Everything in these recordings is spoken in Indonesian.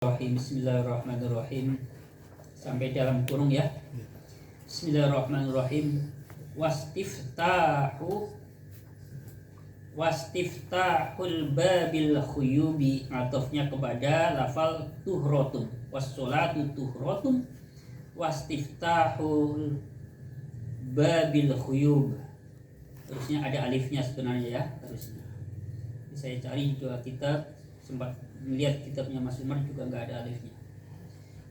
Bismillahirrahmanirrahim. Sampai dalam kurung ya. Bismillahirrahmanirrahim. Wastiftahul babil khuyubi, atofnya kepada lafal tuhrotun. Wassolatu tuhrotun wastiftahul babil khuyub. Terusnya ada alifnya sebenarnya ya, harusnya. Saya cari dua kitab, sempat melihat kitabnya Mas Umar juga nggak ada alifnya.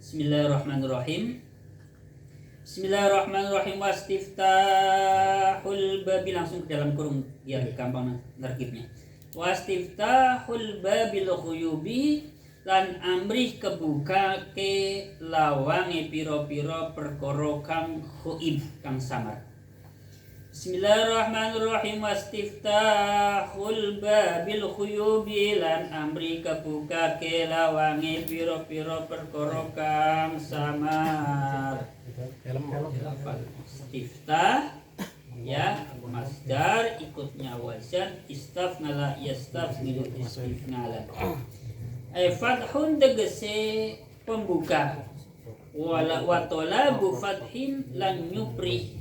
Bismillahirrahmanirrahim. Bismillahirrahmanirrahim. Wastiftahul babil, langsung ke dalam kurung biar gampang nerkibnya. Wastiftahul babil khuyubi, lan amrih kebuka ke lawange piro-piro perkara kang khuib kang samar. Bismillahirrahmanirrahim. Wastiftahul babil khuyubi, lan amri kebuka ke lawange piro-piro perkara kang samar. Istiftah ya masdar, ikutnya wazan istafnala yastafnilu istifnalan. Fathun tegese pembuka, wala watolabu fathin lan nyupri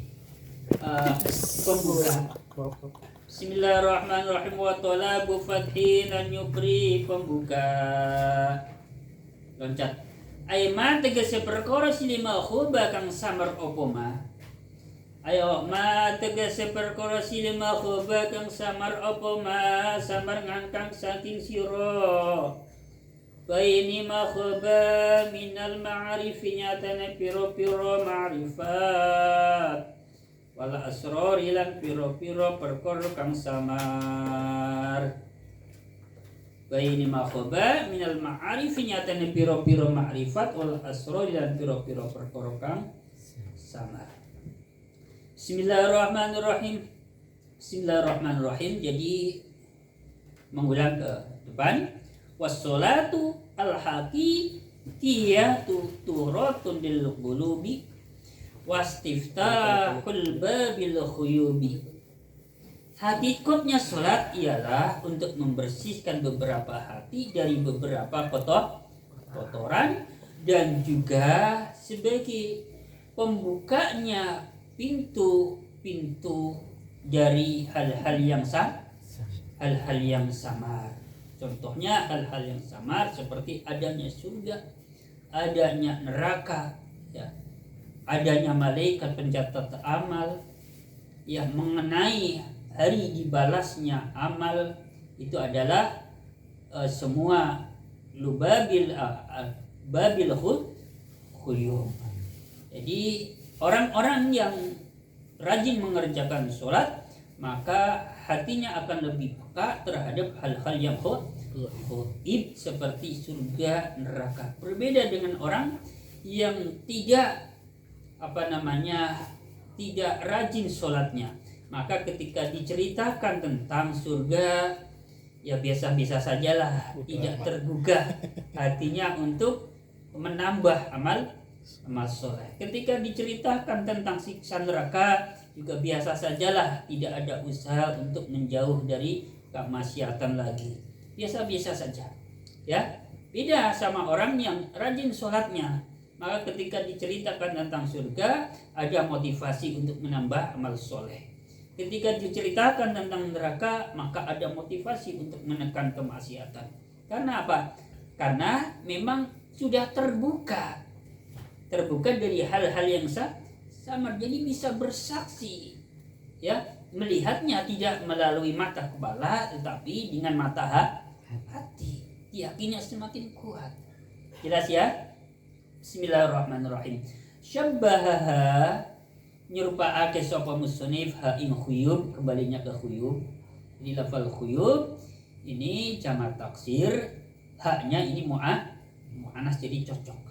pembuka. Bismillahirrahmanirrahim. Wa talabu fathin lan yubri pembuka. Loncat. Aiman tegese perkara silima khuba kang samar opo ma. Ayo ma tegese perkara silima khuba kang samar opo ma, samar ngangkang saking sira. Baini ma khuba minal ma'arifi, nyatane piro-piro ma'rifat. Wala asror ilan piro-piro perkor kang samar. Baini makhoba minal ma'arifi, nyatane piro-piro ma'rifat. Wala asror ilan piro-piro perkor kang samar. Bismillahirrahmanirrahim. Bismillahirrahmanirrahim. Jadi mengulang ke depan. Wassolatu al-haqiqiyatu turatun lil qulubi wastiftahul babil khuyubi. Hakikatnya sholat ialah untuk membersihkan beberapa hati dari beberapa kotoran, dan juga sebagai pembukanya pintu-pintu dari hal-hal yang samar. Contohnya hal-hal yang samar seperti adanya surga, adanya neraka, ya, adanya malaikat pencatat amal, ya, mengenai hari dibalasnya amal. Itu adalah semua babil khuyum. Jadi orang-orang yang rajin mengerjakan sholat, maka hatinya akan lebih peka terhadap hal-hal yang khuib seperti surga, neraka. Berbeda dengan orang yang tidak rajin sholatnya, maka ketika diceritakan tentang surga, ya biasa-biasa sajalah, tidak tergugah hatinya untuk menambah amal soleh. Ketika diceritakan tentang siksa neraka, juga biasa sajalah, tidak ada usaha untuk menjauh dari kemaksiatan lagi, biasa-biasa saja, ya. Beda sama orang yang rajin sholatnya, maka ketika diceritakan tentang surga, ada motivasi untuk menambah amal soleh. Ketika diceritakan tentang neraka, maka ada motivasi untuk menekan kemaksiatan. Karena apa? Karena memang sudah terbuka dari hal-hal yang samar, jadi bisa bersaksi, ya, melihatnya tidak melalui mata kepala, tetapi dengan mata hati. Yakinnya semakin kuat. Jelas ya? Bismillahirrahmanirrahim. Syabbahaha, nyerupake sapa musannif ha ing khuyub, kembalinya ke khuyub. Ini lafal khuyub ini jamak taksir, haknya ini mu'anas, jadi cocok.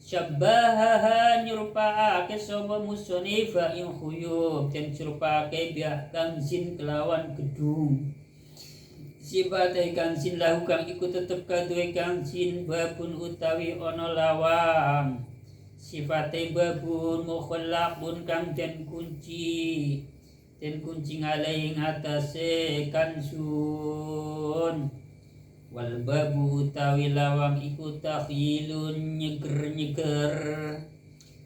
Syabbahaha, nyerupake sapa musannif ha ing khuyub, dan nyerupake biah kanzin kelawan gedung. Sifatai kanzin lahu kang iku tetep kaduwe kanzin babun utawi ana lawang. Sifatai babun mukhallaqun kang den kunci ngalai ngatasé kanzun. Wal babu utawi lawang iku takhilun nyeger-nyeger.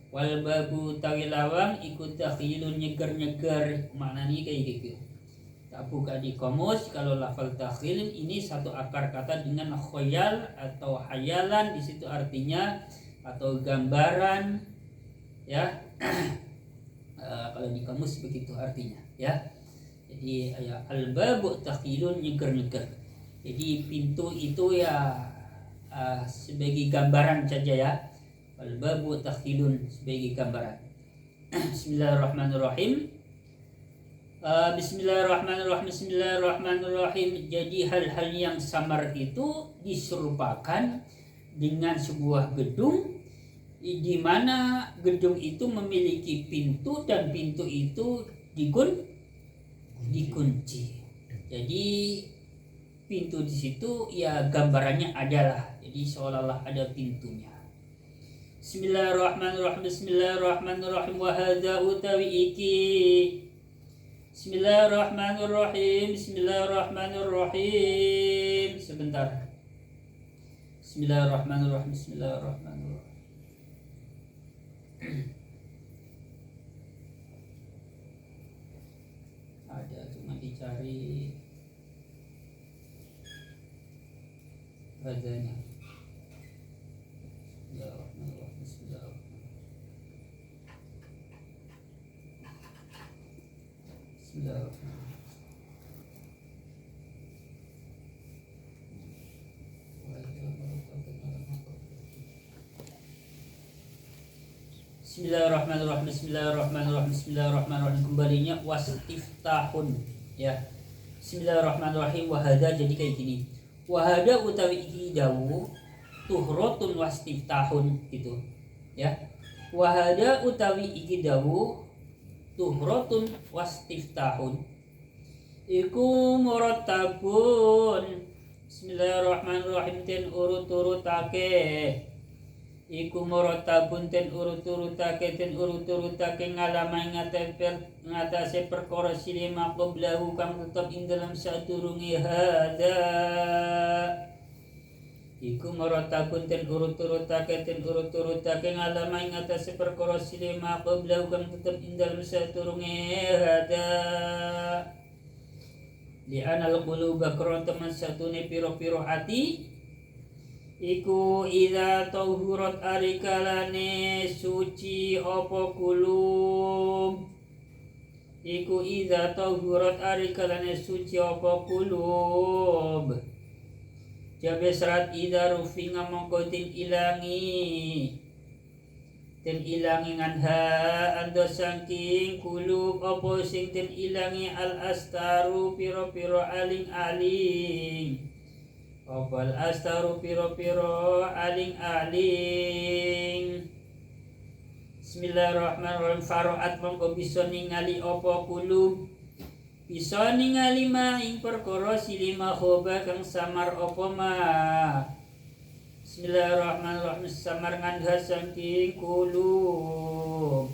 Wal babu utawi lawang iku takhilun nyeger-nyeger. Maknanya kayak gitu. Tak buka di kamus, kalau lafal takhil ini satu akar kata dengan khoyal atau hayalan, di situ artinya atau gambaran, ya. Kalau di kamus begitu artinya, ya. Jadi ya al-babu takhilun nyeger-nyeger. Jadi pintu itu ya sebagai gambaran saja, ya. Al-babu takhilun sebagai gambaran. Bismillahirrahmanirrahim. Bismillahirrahmanirrahim. Jadi hal-hal yang samar itu diserupakan dengan sebuah gedung, di mana gedung itu memiliki pintu dan pintu itu dikunci. Jadi pintu di situ ya gambarannya adalah, jadi seolah-olah ada pintunya. Bismillahirrahmanirrahim. Wa hadza utawi iki. Bismillahirrahmanirrahim. Sebentar. Bismillahirrahmanirrahim. Ada cuma dicari adanya. Bismillahirrahmanirrahim. Kembalinya wastiftahun, ya. Bismillahirrahmanirrahim. Wahada jadi kayak gini. Wahada utawi iki dawu tuhrotun wastiftahun gitu, ya. Wahada utawi iki dawu tuhrotun wastiftahun iku murattabun. Bismillahirrahmanirrahim. Ten urut-urutake iku murattabun, ten urut-urutake ngalamai ngatasi perkara silima qablahu kang tetep ing dalam sadurunge hada. Iku murattabun, ten urut-urutake ngalamai ngatasi perkara silima qablahu kang tetep ing dalam sadurunge hada. Li anal quluba kron teman satune piro-piro hati iku idza tahurat arikalane suci apa kulub. Iku idza tahurat arikalane suci apa kulub. Jabe serat idza rufinga mongko ten ilangi nganha ando saking kulub apa sing ten ilangi al astaru piro-piro aling-aling. Opal astaru piro-piro aling-aling. Bismillahirrahmanirrahim. Faroat mongko bisa ningali opo kulub, bisa ningali ma ing perkara silima khoba kang samar opo ma. Bismillahirrahmanirrahim. Samar ngandha saking kulub.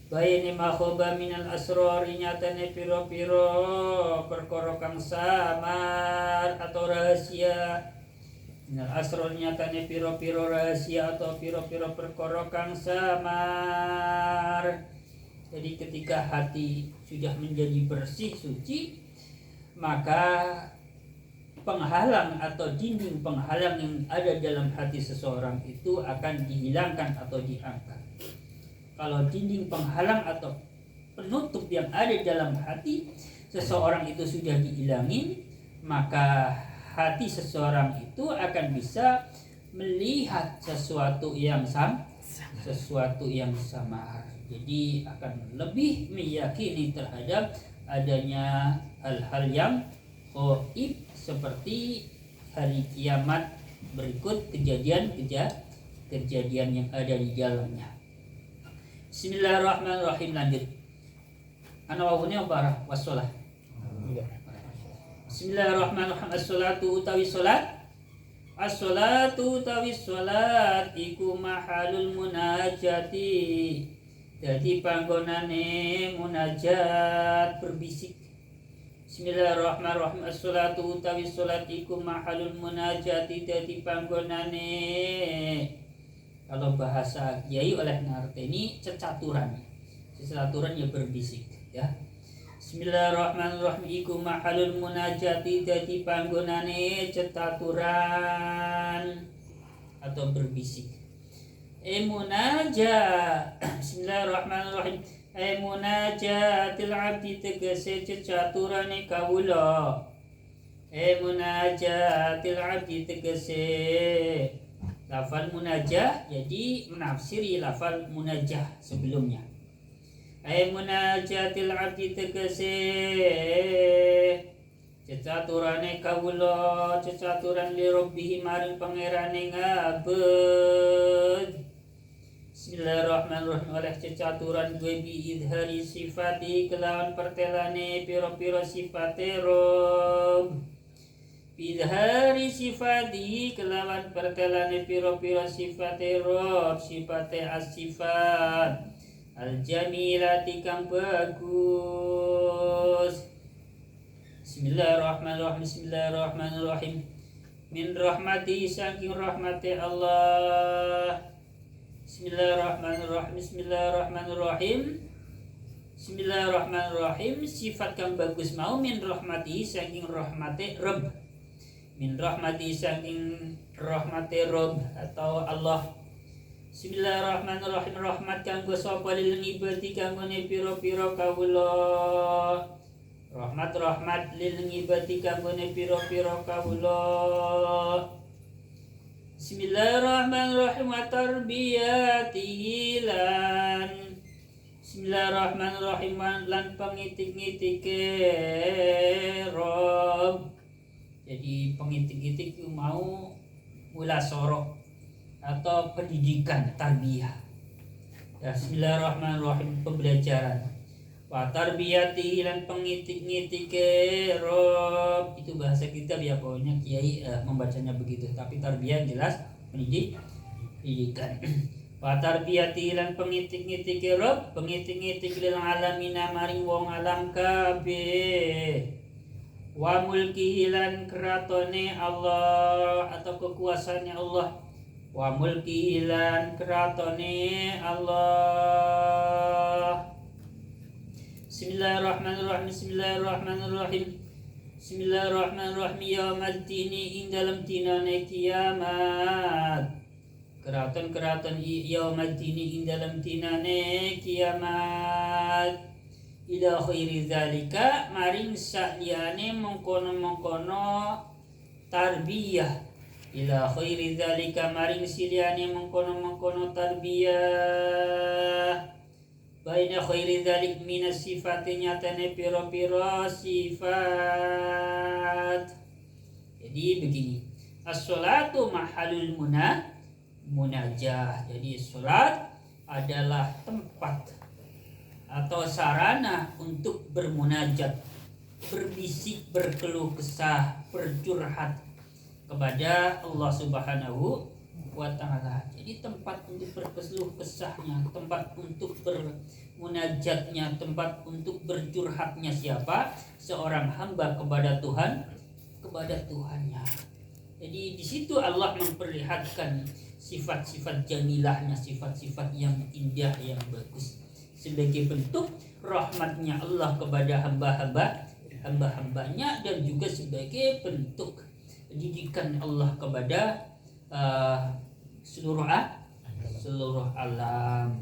Bayani makhoba minal asrori nyatane piro-piro perkara kang samar atau rahasia. Minal asrori nyatane piro-piro rahasia atau piro-piro perkara kang samar. Jadi ketika hati sudah menjadi bersih suci, maka penghalang atau dinding penghalang yang ada dalam hati seseorang itu akan dihilangkan atau diangkat. Kalau dinding penghalang atau penutup yang ada dalam hati seseorang itu sudah dihilangin, maka hati seseorang itu akan bisa melihat sesuatu yang samar. Jadi akan lebih meyakini terhadap adanya hal-hal yang gaib seperti hari kiamat berikut kejadian yang ada di dalamnya. Bismillahirrahmanirrahim. Lanjut. Ana wawune apa wassalah. Bismillahirrahmanirrahim. As-salatu utawi salat. As-salatu utawi salat iku mahalul munajati. Jadi panggonane munajat berbisik. Bismillahirrahmanirrahim. As-sholatu utawi sholat iku mahalul munajati dadi panggonane, kalau bahasa kiai oleh ngarteni cecaturan. Cecaturan ya berbisik ya. Bismillahirrahmanirrahim iku mahalul munajati dadi panggonane cecaturan atau berbisik. Munajat. Bismillahirrahmanirrahim. Munajatil abdi tegese cecaturane kawula. Munajatil abdi tegese lafal munajah, jadi menafsiri lafal munajah sebelumnya. Munajatil abdi tegese cecaturane kawula, cecaturan li rabbih maring pangerane ngabed. Bismillahirrahmanirrahim. Oleh cecaturan gue bi idhari sifati kelawan pertelane piro-piro sifate Rob. Bidhari sifati kelawan pertelane piro-piro sifate Rob, sifate as-sifat al-jamilati kang bagus. Bismillahirrahmanirrahim. Bismillahirrahmanirrahim. Min rahmati saking rahmati Allah. Bismillahirrahmanirrahim. Bismillahirrahmanirrahim. Bismillahirrahmanirrahim. Sifat kang bagus mau min rahmati saking rahmati Rabb. Min rahmati saking rahmati Rabb atau Allah. Bismillahirrahmanirrahim. Rahmat kanggo sapa lil ngibati kanggo ne pira-pira kawula. Rahmat lil ngibati kanggo ne pira-pira kawula. Bismillahirrahmanirrahim. Wa tarbiyatihi lan Bismillahirrahmanirrahim lan pengitik-ngitike Rob. Jadi pengitik-ngitik itu mau mula sorok atau pendidikan tarbiyah. Ya, Bismillahirrahmanirrahim pembelajaran. Wa tarbiyatihi lan pengitik-ngitike Rob, itu bahasa kita ya, pokoknya kiai membacanya begitu, tapi tarbiyah jelas pendidikan. Wa tarbiyatihi lan pengitik-ngitike Rob, pengitik-ngitik lil alamina maring wong alam kabeh. Wa mulkihi lan keratone Allah atau kekuasaannya Allah. Wa mulkihi lan keratone Allah. Bismillahirrahmanirrahim. Bismillahirrahmanirrahim. Bismillahirrahmanirrahim. Yaumaddini ing dalam dinane kiamat. Keraton yaumaddini ing dalam dinane kiamat. Ila khairi zalika maring sakliyane mengkono-mengkono tarbiyah. Ila khairi zalika maring siliyane mengkono-mengkono tarbiyah. Baina khairi dzalik minas sifati nyatane piro-piro sifat. Jadi begini, as-sholatu mahalul munajah. Jadi sholat adalah tempat atau sarana untuk bermunajat, berbisik, berkeluh kesah, bercurhat kepada Allah Subhanahu wa ta'ala. Jadi tempat untuk berkeluh kesahnya, tempat untuk bermunajatnya, tempat untuk bercurhatnya siapa? Seorang hamba kepada Tuhannya. Jadi di situ Allah memperlihatkan sifat-sifat jamilahnya, sifat-sifat yang indah, yang bagus, sebagai bentuk rahmatnya Allah kepada hamba-hambanya, dan juga sebagai bentuk didikan Allah kepada seluruh alam.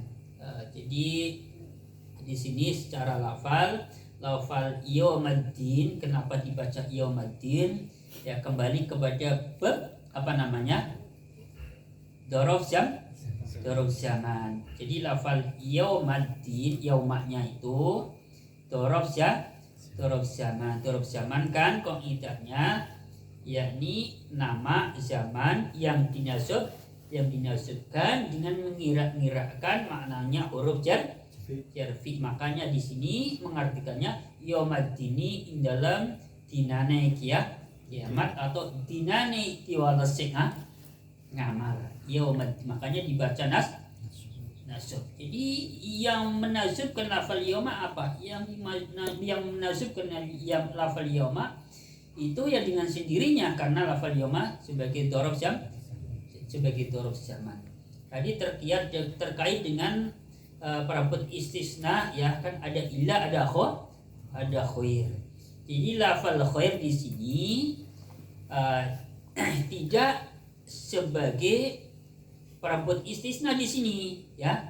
Jadi di sini secara lafal yaumaddin, kenapa dibaca yaumaddin? Ya, kembali kepada dzaraf zaman. Jadi lafal yaumaddin, yaumaknya itu dzaraf zaman. Dzaraf zaman kan kaidahnya yakni nama zaman yang dinasabkan dengan mengira-ngirakan maknanya huruf jarfi. Makanya di sini mengartikannya yaumaddini ing dalam dinane kiamat atau dinane kiwalasik ngamal. Yaumad, makanya dibaca nasab. Jadi yang menasabkan lafal yauma apa? Yang menasabkan yang lafal yauma itu ya dengan sendirinya, karena lafal yauma sebagai dzaraf zaman. Tadi terkait dengan perabot istisna ya kan, ada illa, ada khair. Jadi lafal khair di sini tidak sebagai perabot istisna di sini ya.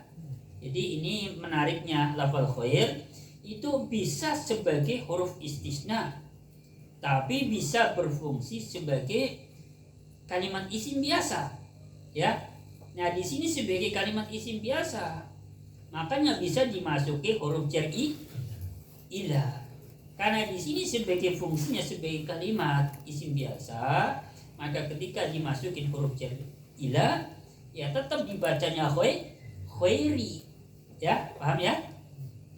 Jadi ini menariknya, lafal khair itu bisa sebagai huruf istisna, tapi bisa berfungsi sebagai kalimat isim biasa ya. Nah di sini sebagai kalimat isim biasa, makanya bisa dimasuki huruf jar ila. Karena di sini sebagai fungsinya sebagai kalimat isim biasa, maka ketika dimasukin huruf jar ila ya tetap dibacanya khairi ya, paham ya?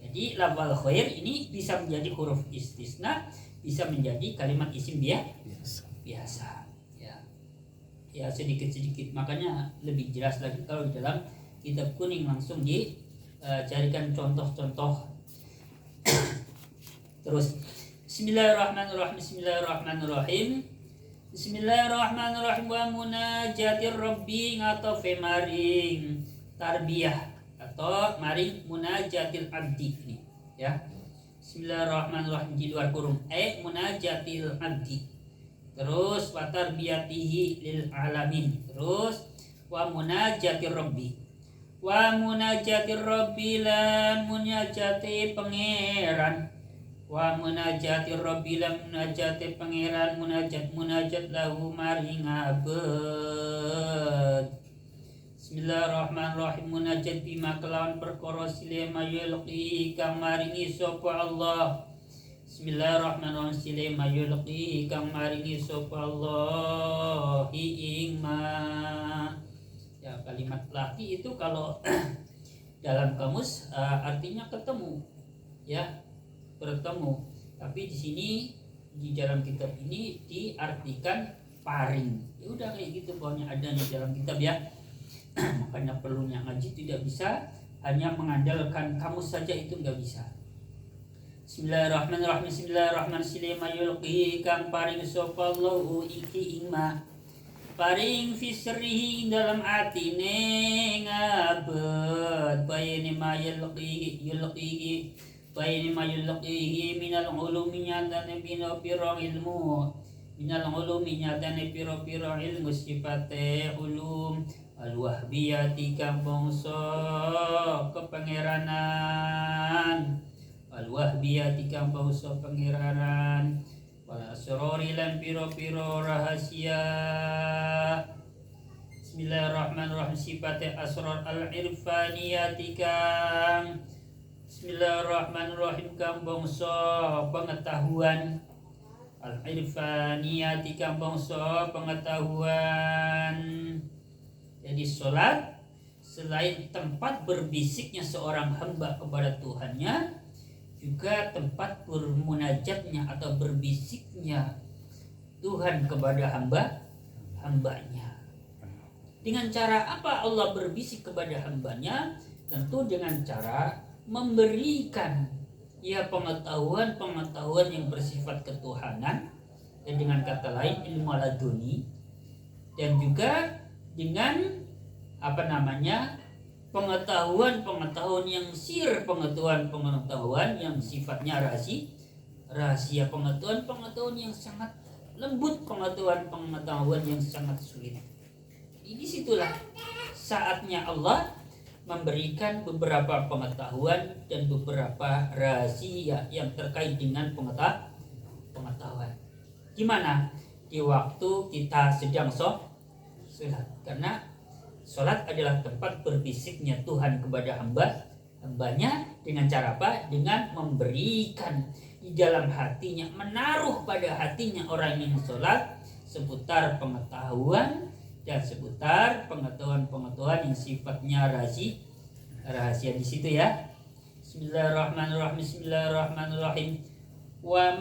Jadi lafal khair ini bisa menjadi huruf istisna, bisa menjadi kalimat isim biasa ya sedikit, makanya lebih jelas lagi kalau di dalam kitab kuning langsung dicarikan contoh-contoh. Terus Bismillahirrahmanirrahim. Bismillahirrahmanirrahim. Wa munajatir rabbi ngatofe maring tarbiyah atau maring munajatil abdi ini ya. Bismillahirrahmanirrahim di luar kurung munajatil abdi, terus wa tarbiyatihi lil alamin, terus wa munajatir rabbi lan munajati pangeran, wa munajatir rabbi lan munajati pangeran, munajat lahu maring abad. Bismillahirrahmanirrahim. Munajat bima kelawan perkara sile mayulqi kang maringi sapa Allah. Bismillahirrahmanirrahim. Sile mayulqi kang maringi sapa Allah ing ma. Ya, kalimat laki itu kalau dalam kamus artinya ketemu ya, bertemu. Tapi di sini di dalam kitab ini diartikan paring. Ya udah kayak gitu pokoknya ada di dalam kitab ya. Makanya perlunya ngaji, tidak bisa hanya mengandalkan kamus saja, itu nggak bisa. Bismillahirrahmanirrahim. Bismillahirrahmanirrahim. Mayulqi kang paring sapa Allahu iki ingma, paring fisrihi dalam atine ngabet bayane mayulqi bayane mayulqi minal ulumi nyatane piro ilmu, minal ulumi nyatane piro ilmu sifate ulum al-wahbiyati kang bangsa kepangeranan, al-wahbiyati kang bangsa pangeranan, wal asrori lan piro rahasia. Bismillahirrahmanirrahim. Sifate asrar al-irfaniyati kang Bismillahirrahmanirrahim kang bangsa pengetahuan, al-irfaniyati kang bangsa pengetahuan. Jadi sholat selain tempat berbisiknya seorang hamba kepada Tuhannya, juga tempat bermunajatnya atau berbisiknya Tuhan kepada hambanya. Dengan cara apa Allah berbisik kepada hambanya? Tentu dengan cara memberikan ya pengetahuan yang bersifat ketuhanan, dan dengan kata lain ilmu laduni, dan juga dengan pengetahuan yang sir, pengetahuan yang sifatnya rahasia, pengetahuan yang sangat lembut, pengetahuan yang sangat sulit. Di situlah saatnya Allah memberikan beberapa pengetahuan dan beberapa rahasia yang terkait dengan pengetahuan. Gimana? Di waktu kita sedang sholat, karena sholat adalah tempat berbisiknya Tuhan kepada hambanya. Dengan cara apa? Dengan memberikan di dalam hatinya, menaruh pada hatinya orang yang sholat seputar pengetahuan dan seputar pengetahuan yang sifatnya rahasia di situ ya. Bismillahirrahmanirrahim. Wa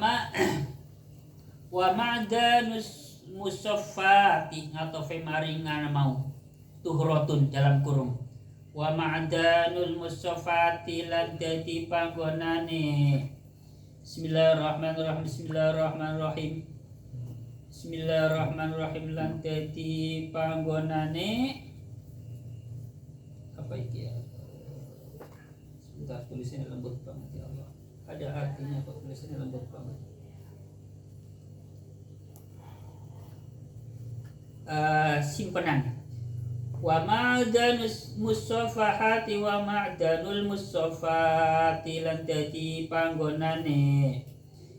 ma'danus musaffati atau femaringan mau tuhrotun dalam kurung wa ma'danul musofati lan dadi panggonane. Bismillahirrahmanirrahim. Bismillahirrahmanirrahim lan dadi panggonane apa iki ya? Sebentar, tulisannya lembut banget ya Allah. Ada artinya kok tulisannya lembut banget. Simpenan. Wa ma'danus musafahati wa ma'danul musafati lan dadi panggonane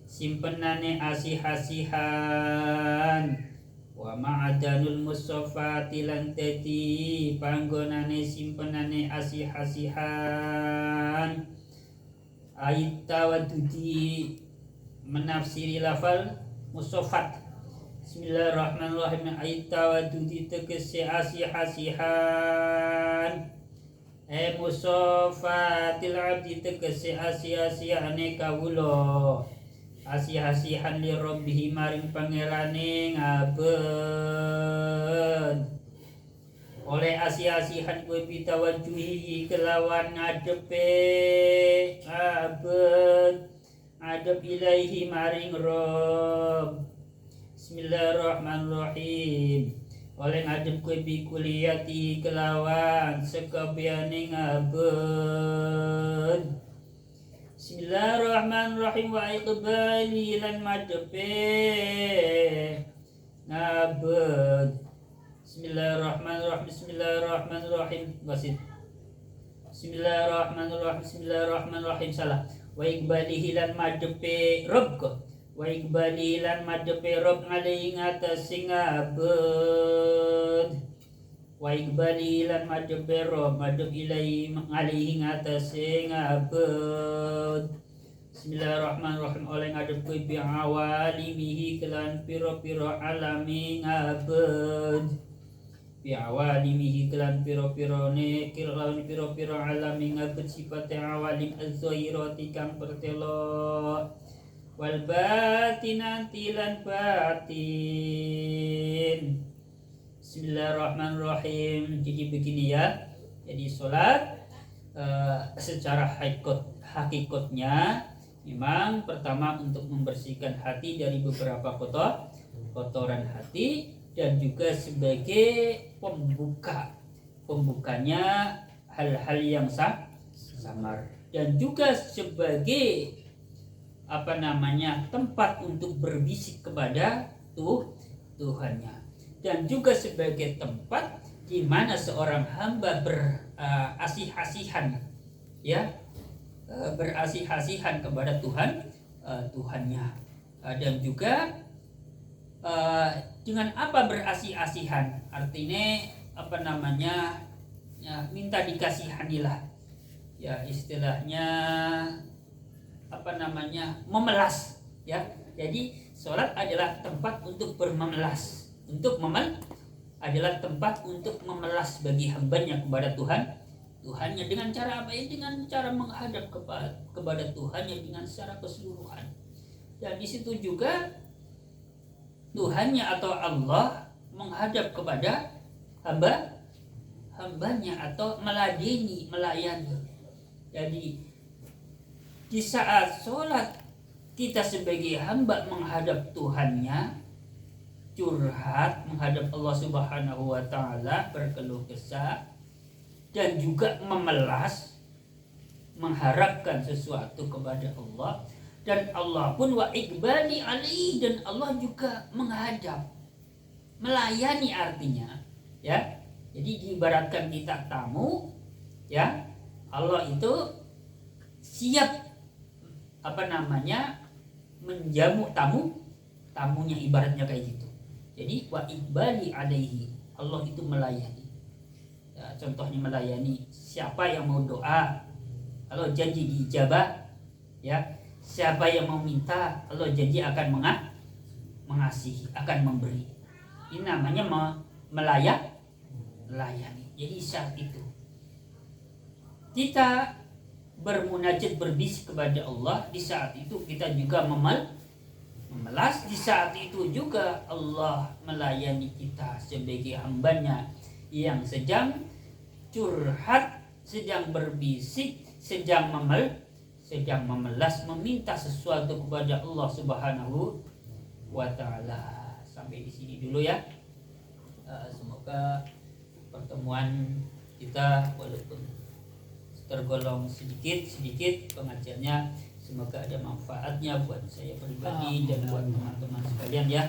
simpenane asih-asihan. Wa ma'danul musafati lan dadi panggonane simpenane asih-asihan. Ayat tawadudi menafsiri lafal musafat. Bismillahirrahmanirrahim. Ayat tawadudi tegese asih-asihan. Musafatil abdi tegese asih-asihane kawula. Asih-asihan li rabbihi maring pangerane ngabed. Oleh asih-asihan kuwi pitawajuhi kelawan ngadepe ngabed. Ngadep ilaihi maring Rabb. Bismillahirrahmanirrahim. Oleh ngadep kue bikuliyati kelawan sekabehane ngabed. Bismillahirrahmanirrahim. Wa iqbali lan madepe ngabed. Bismillahirrahmanirrahim. Bismillahirrahmanirrahim. Basit. Bismillahirrahmanirrahim. Salah. Wa iqbalihi lan madepe Rabb. Wa iqbali lan madepe Rabb alaihi ngatasi ngabed. Wa iqbali lan madepe Rabb madep ilaihi alaihi ngatasi ngabed. Bismillahirrahmanirrahim. Oleh ngadep kuwi bi awalimihi kelan piro-piro alami ngabed. Bi awalimihi kelan piro-pirone kelan piro-piro alami ngabed sifate awalim az-zahirati kang pertelo. Wal batinati lan batin. Bismillahirrahmanirrahim. Jadi begini ya. Jadi sholat secara hakikatnya memang pertama untuk membersihkan hati dari beberapa kotoran hati dan juga sebagai pembukanya hal-hal yang samar dan juga sebagai tempat untuk berbisik kepada Tuhannya dan juga sebagai tempat di mana seorang hamba berasih-asihan berasih-asihan kepada Tuhannya dan juga dengan apa berasih-asihan artinya minta dikasihanilah ya istilahnya memelas ya. Jadi sholat adalah tempat untuk bermemelas, adalah tempat untuk memelas bagi hambanya kepada Tuhannya dengan cara apa ya? Dengan cara menghadap kepada Tuhannya dengan secara keseluruhan. Dan di situ juga Tuhannya atau Allah menghadap kepada hambanya atau melayani. Jadi di saat sholat kita sebagai hamba menghadap Tuhannya, curhat menghadap Allah Subhanahu wa Ta'ala, berkeluh kesah dan juga memelas mengharapkan sesuatu kepada Allah, dan Allah pun wa iqbali alaihi, dan Allah juga menghadap melayani artinya ya. Jadi diibaratkan kita tamu ya, Allah itu siap menjamu tamunya, ibaratnya kayak gitu. Jadi wa iqbali alaihi, Allah itu melayani ya, contohnya melayani siapa yang mau doa, Allah janji diijabah ya. Siapa yang mau minta, Allah janji akan mengasihi, akan memberi. Ini namanya melayani. Jadi saat itu kita bermunajat, berbisik kepada Allah, di saat itu kita juga memelas, di saat itu juga Allah melayani kita sebagai hambanya yang sedang curhat sedang berbisik, sedang memelas, meminta sesuatu kepada Allah Subhanahu wa Ta'ala. Sampai di sini dulu ya. Semoga pertemuan kita walaupun tergolong sedikit pengajiannya, semoga ada manfaatnya buat saya pribadi dan buat teman-teman sekalian ya.